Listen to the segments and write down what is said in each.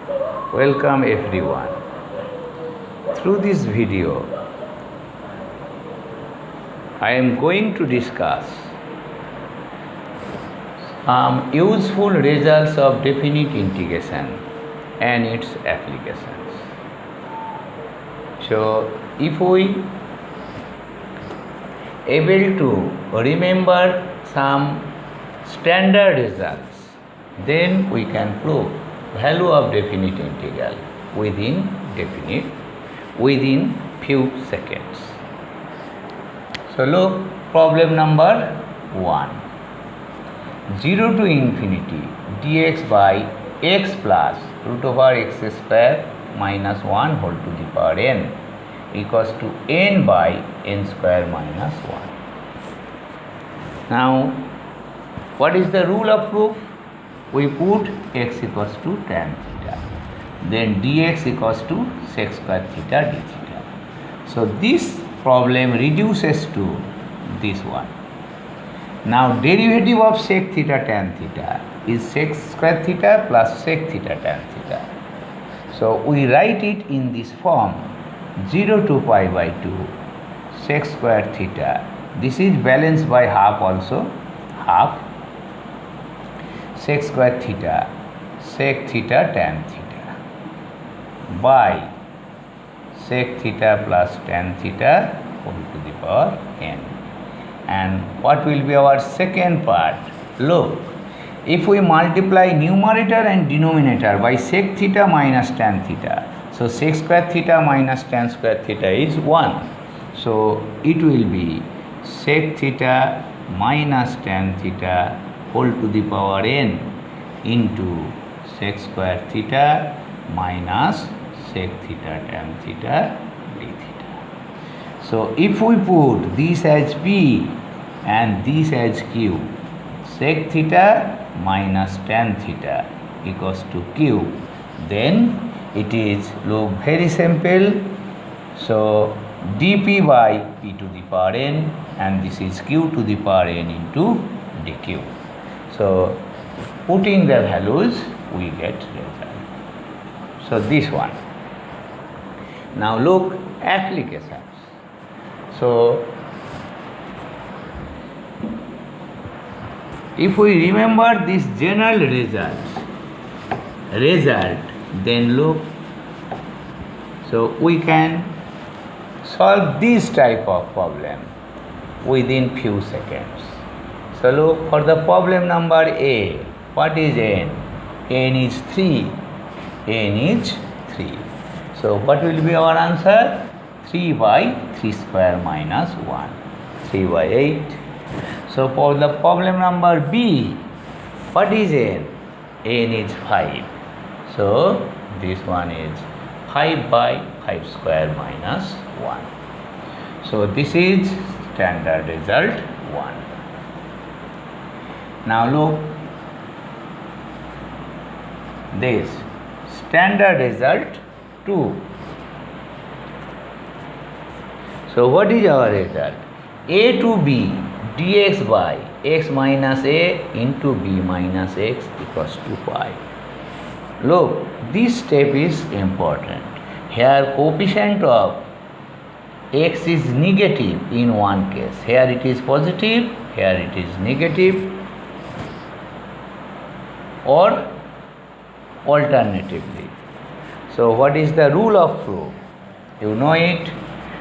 Welcome everyone. Through this video, I am going to discuss some useful results of definite integration and its applications. So, if we able to remember some standard results, then we can prove value of definite integral within few seconds. So look, problem number 1. 0 to infinity dx by x plus root over x square minus 1 whole to the power n equals to n by n square minus 1. Now, what is the rule of proof? We put x equals to tan theta, then dx equals to sec square theta d theta. So this problem reduces to this one. Now derivative of sec theta tan theta is sec square theta plus sec theta tan theta. So we write it in this form: 0 to pi by 2 sec square theta. This is balanced by half also, half sec square theta sec theta tan theta by sec theta plus tan theta whole to the power n. And what will be our second part? Look, if we multiply numerator and denominator by sec theta minus tan theta, so sec square theta minus tan square theta is 1. So it will be sec theta minus tan theta whole to the power n into sec square theta minus sec theta tan theta d theta. So if we put this as p and this as q, sec theta minus tan theta equals to q, then it is, look, very simple. So dp by p to the power n, and this is q to the power n into dq. So putting the values, we get result. So this one. Now look, applications. So if we remember this general result, then look, so we can solve this type of problem within few seconds. So look, for the problem number A, what is n? n is 3. n is 3. So what will be our answer? 3 by 3 square minus 1, 3 by 8. So for the problem number B, what is n? n is 5. So this one is 5 by 5 square minus 1. So this is standard result 1. Now look, this standard result 2. So what is our result? A to B dx by x minus a into b minus x equals to pi. Look, this step is important. Here coefficient of x is negative in one case. Here it is positive, here it is negative, or alternatively. So what is the rule of proof? You know it.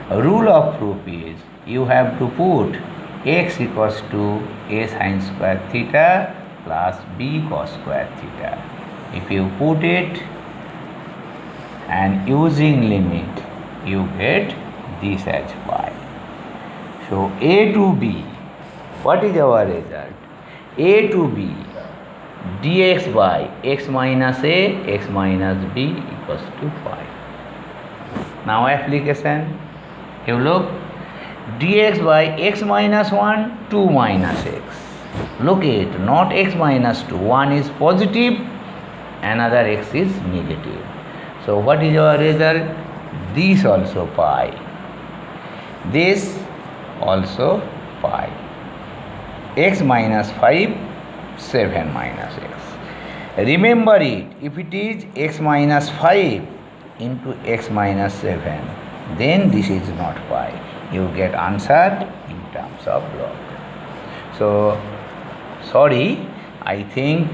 Rule of proof is you have to put x equals to a sin square theta plus b cos square theta. If you put it and using limit, you get this as pi. So a to b, what is our result? A to b dx by x minus a, x minus b equals to pi. Now application, you look, dx by x minus 1, 2 minus x. Look it, not x minus 2, one is positive, another x is negative. So what is our result? This also pi, this also pi. X minus 5, 7 minus x. Remember it, if it is x minus 5 into x minus 7, then this is not pi. You get answer in terms of log. So, sorry, I think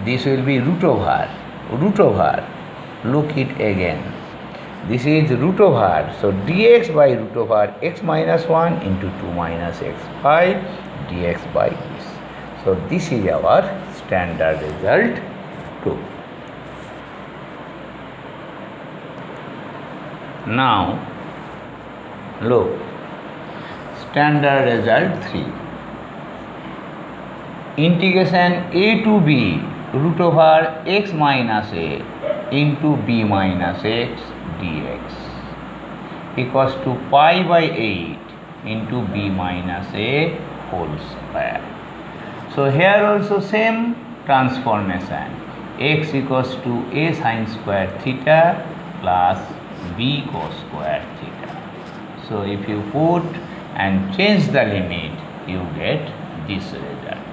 this will be root over. Look it again. This is root over, so dx by root over x minus 1 into 2 minus x pi dx by this. So this is our standard result 2. Now look, standard result 3. Integration a to b root over x minus a into b minus x dx equals to pi by 8 into b minus a whole square. So here also same transformation, x equals to a sin square theta plus b cos square theta. So if you put and change the limit, you get this result.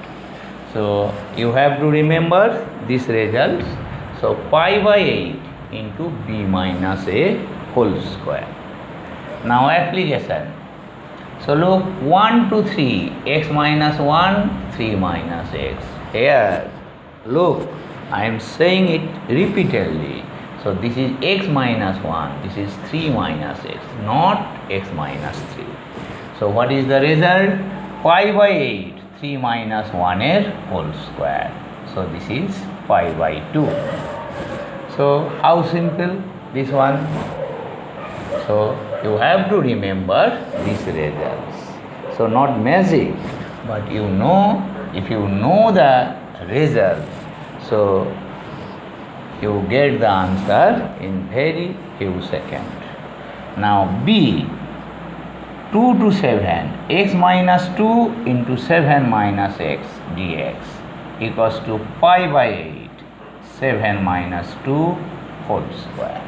So you have to remember these results. So pi by 8 into b minus a whole square. Now application. So look, 1 to 3, x minus 1, 3 minus x. Here, look, I am saying it repeatedly. So this is x minus 1, this is 3 minus x, not x minus 3. So what is the result? Pi by 8, 3 minus 1 is whole square. So this is pi by 2. So how simple this one? So you have to remember these results. So not magic, but you know, if you know the results, so you get the answer in very few seconds. Now b, 2 to 7, x minus 2 into 7 minus x dx equals to pi by 8, 7 minus 2 whole square.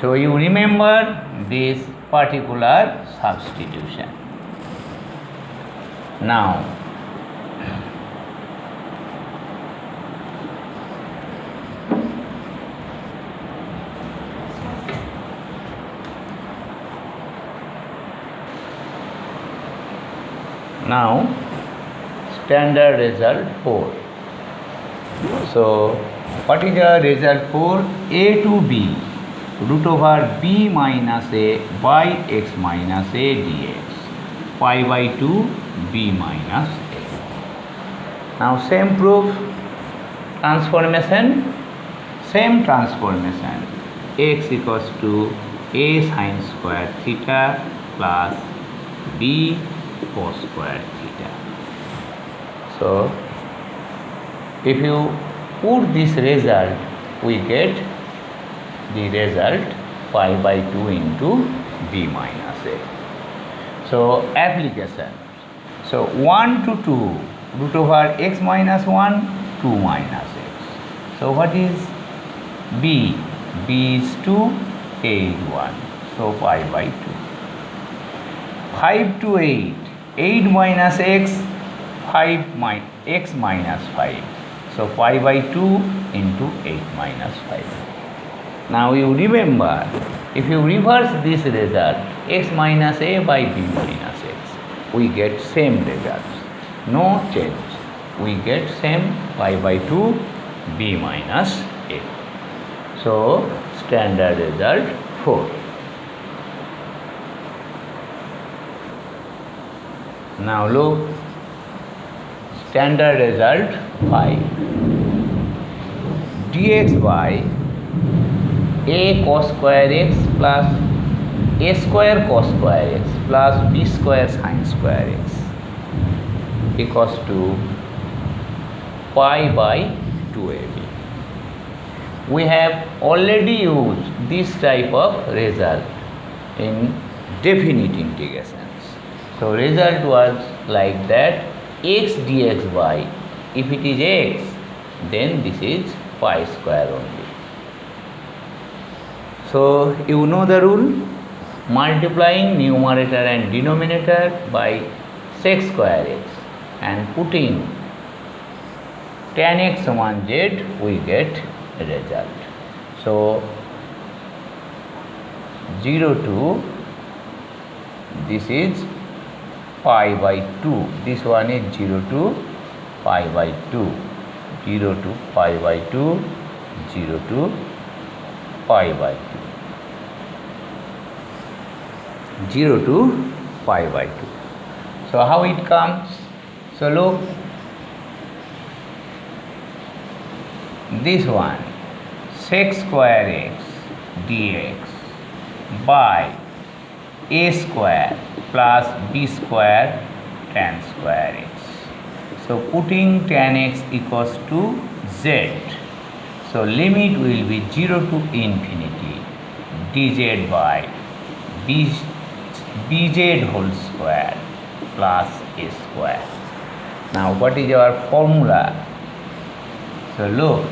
So you remember this particular substitution. Now standard result 4. So what is the result for a to b root over b minus a by x minus a dx pi by 2 b minus a. Now same proof, transformation, same transformation, x equals to a sin square theta plus b cos square theta. So if you put this result, we get the result pi by 2 into b minus a. So application. So 1 to 2 root over x minus 1, 2 minus x. So what is b? b is 2, a is 1. So pi by 2. 5 to 8, 8 minus x, x minus 5. So pi by 2 into 8 minus 5. Now you remember, if you reverse this result, x minus a by b minus x, we get same results. No change. We get same pi by 2 b minus a. So standard result 4. Now look, standard result 5. dx by a cos square x plus a square cos square x plus b square sin square x equals to pi by 2ab. We have already used this type of result in definite integrations. So result was like that, x dx by, if it is x, then this is pi square only. So you know the rule, multiplying numerator and denominator by sec square x and putting tan x समान z, we get result. So 0 to this is pi by 2. This one is 0 to pi by 2. 0 to pi by 2. 0 to pi by 2. 0 to pi by 2. So how it comes? So look, this one sec square x dx by a square plus b square tan square x. So putting tan x equals to z. So limit will be 0 to infinity dz by bz whole square plus a square. Now what is our formula? So look,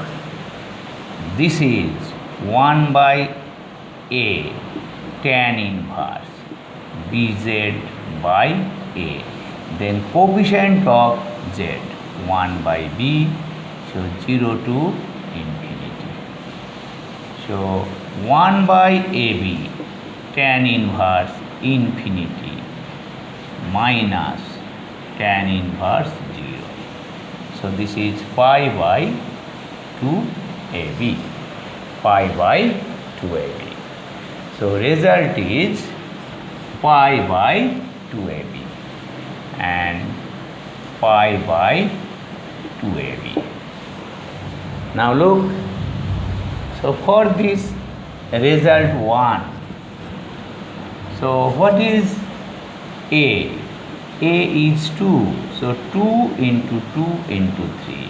this is 1 by a tan inverse bz by a, then coefficient of z 1 by b, so 0 to infinity. So 1 by ab tan inverse infinity minus tan inverse 0. So this is pi by 2ab, pi by 2ab. So result is pi by 2ab and pi by 2ab. Now look, so for this result 1, so what is a? A is 2, so 2 into 2 into 3,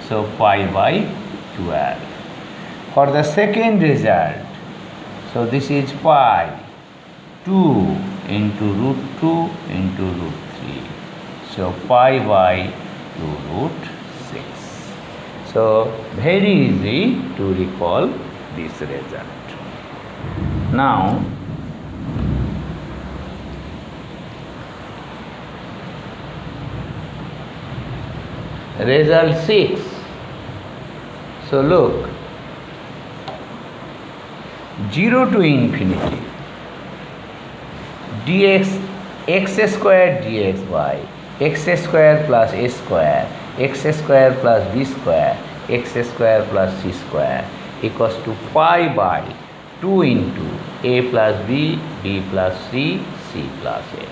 so pi by 12. For the second result, so this is pi 2 into root 2 into root 3, so pi by 2 root 6. So very easy to recall this result. Now result 6. So look, 0 to infinity dx x square dx by x square plus a square, x square plus b square, x square plus c square equals to pi by 2 into a plus b, b plus c, c plus a.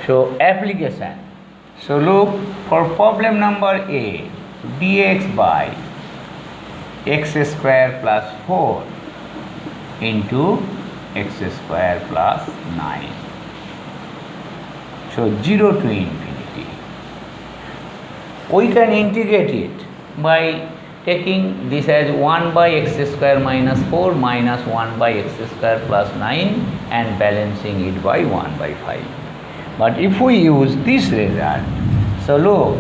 So application. So look, for problem number A, dx by x square plus 4 into x square plus 9. So 0 to infinity. We can integrate it by taking this as 1 by x square minus 4 minus 1 by x square plus 9 and balancing it by 1 by 5. But if we use this result, so look,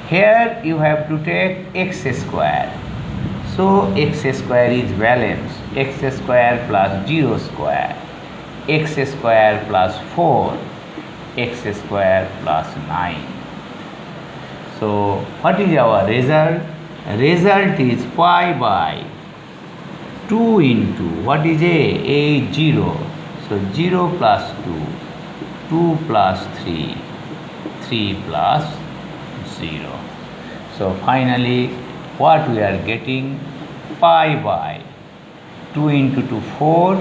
here you have to take x square. So x square is balanced, x square plus 0 square, x square plus 4, x square plus 9. So what is our result? Result is pi by 2 into, what is A? A is 0. So 0 plus 2, 2 plus 3, 3 plus 0. So finally what we are getting? Pi by 2 into 2, 4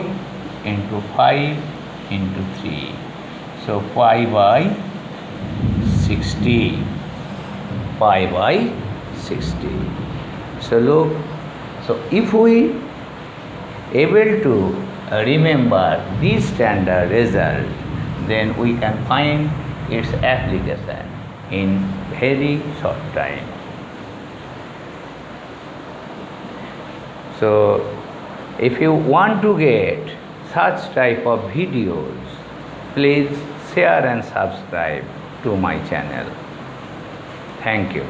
into 5 into 3. So pi by 60. Pi by 60. So look, so if we able to remember this standard result, then we can find its application in very short time. So if you want to get such type of videos, please share and subscribe to my channel. Thank you.